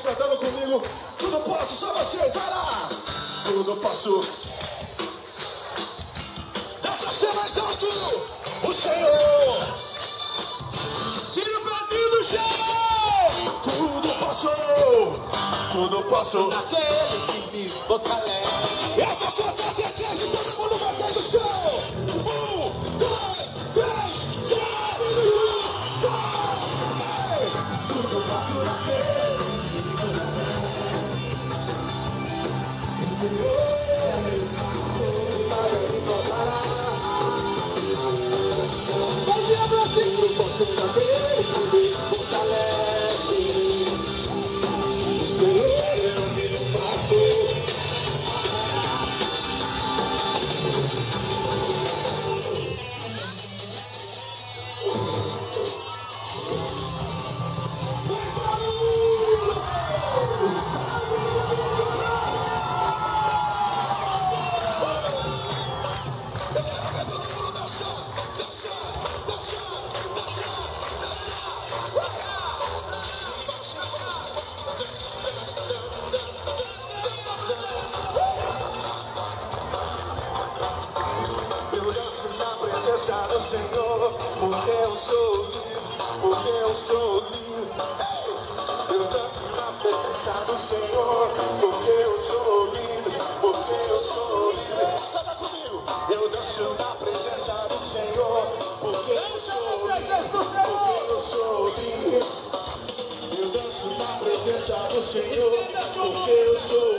Cantando comigo, tudo posso, só vocês, vai lá! Tudo posso. Dá pra ser mais alto, o Senhor! Tira o Brasil do chão! Tudo posso. Aquele que me fortalece. Eu vou contar até 3 e todo mundo vai cair do chão! 1, 2, 3, 4, tudo posso naquele. Do Senhor, porque eu sou livre, porque eu sou livre. Eu danço na presença do Senhor, porque eu sou livre, porque eu sou livre. Canta comigo. Eu danço na presença do Senhor, porque eu sou livre, porque eu sou livre. Eu danço na presença do Senhor, porque eu sou livre.